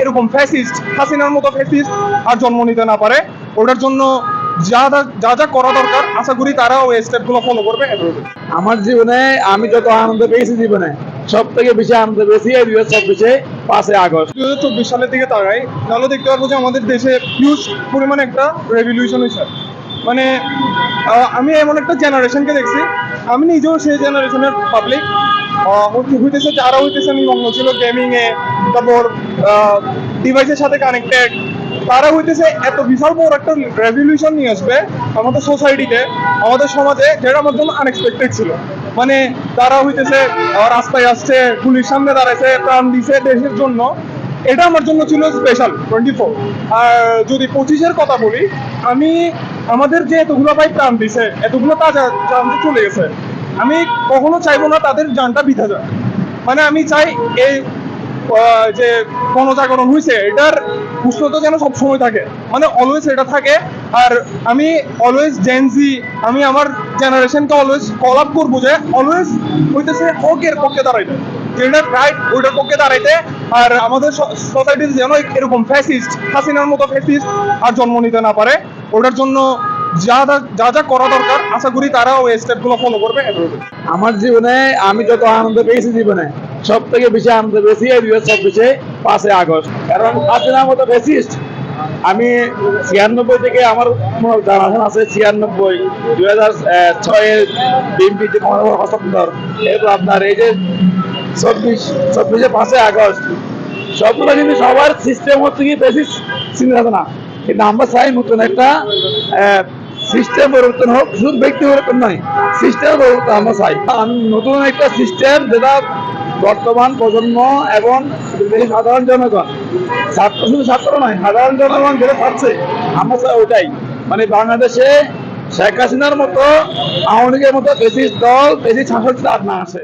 এরকম ফ্যাসিস্ট হাসিনার মতো ফ্যাসিস্ট আর জন্ম নিতে না পারে। ওটার জন্য যা যা যা করা দরকার আশা করি তারা ওই স্টেপগুলো ফলো করবে। আমার জীবনে আমি যত আনন্দ পেয়েছি জীবনে সব থেকে বেশি আনন্দ পেয়েছি এই 2024 5ই আগস্ট। 2024 সালের দিকে তাকাই তাহলে দেখতে পারবো যে আমাদের দেশে হিউজ পরিমাণে একটা রেভলিউশন হয়েছে। মানে আমি এমন একটা জেনারেশনকে দেখছি, আমি নিজেও সেই জেনারেশনের পাবলিক হইতেছে, যারা হইতেছে নিমগ্ন ছিল গেমিং এ, তারপর ডিভাইসের সাথে কানেক্টেড, তারা হইতেছে এত বিশাল বড় একটা রেভলিউশন নিয়ে আসবে আমাদের সোসাইটিতে, আমাদের সমাজে, যেটা আমার জন্য আনএক্সপেক্টেড ছিল। মানে তারা হইতেছে রাস্তায় আসছে, পুলিশ সামনে দাঁড়াইছে, প্রাণ দিছে দেশের জন্য। এটা আমার জন্য ছিল স্পেশাল 24। আর যদি 25-এর কথা বলি, আমি আমাদের যে এতগুলো ভাই প্রাণ দিছে, এতগুলো তাজা জানতে চলে গেছে, আমি কখনো চাইবো না তাদের জানটা বৃথা যায়। মানে আমি চাই এই যে গণজাগরণ হয়েছে এটার উষ্ণতা যেন সব সময় থাকে, মানে অলওয়েজ এটা থাকে। আর আমি অলওয়েজ জেনজি, আমি আমার জেনারেশনকে অলওয়েজ কল আপ করবো যে অলওয়েজ হইতেছে হকের পক্ষে দাঁড়াইতে, যেটা রাইট ওইটার পক্ষে দাঁড়াইতে। আর আমাদের সোসাইটিতে যেন এরকম ফ্যাসিস্ট হাসিনার মতো ফ্যাসিস্ট আর জন্ম নিতে না পারে। ওটার জন্য যা যা করা দরকার আশা করি তারা ওই স্টেপগুলো ফলো করবে। আমার জীবনে আমি যত আনন্দ পেয়েছি জীবনে সব থেকে বেশি আনন্দ পেয়েছি এই 2024 5ই আগস্ট। কারণ হাসিনার মতো ফ্যাসিস্ট আমি 96 থেকে আমার জানাশোনা আছে, 96 2006 বিএনপি যে ক্ষমতা হস্তান্তর, এরপর আপনার এই যে 24 5ই আগস্ট, সবগুলো কিন্তু সবার সিস্টেম হচ্ছে কি ফ্যাসিস্ট চিন্তা থাকে না। কিন্তু আমরা চাই নতুন একটা সিস্টেম পরিবর্তন হোক, শুধু ব্যক্তি পরিবর্তন নয়, সিস্টেম পরিবর্তন আমরা চাই। আমি নতুন একটা সিস্টেম যেটা বর্তমান প্রজন্ম এবং সাধারণ জনগণ, ছাত্র শুধু ছাত্র নয়, সাধারণ জনগণ যেটা পাচ্ছে আমরা চাই ওটাই। মানে বাংলাদেশে শেখ হাসিনার মতো, আওয়ামী লীগের মতো ফ্যাসিস্ট দল, ফ্যাসিস্ট শাসক আর না আসে।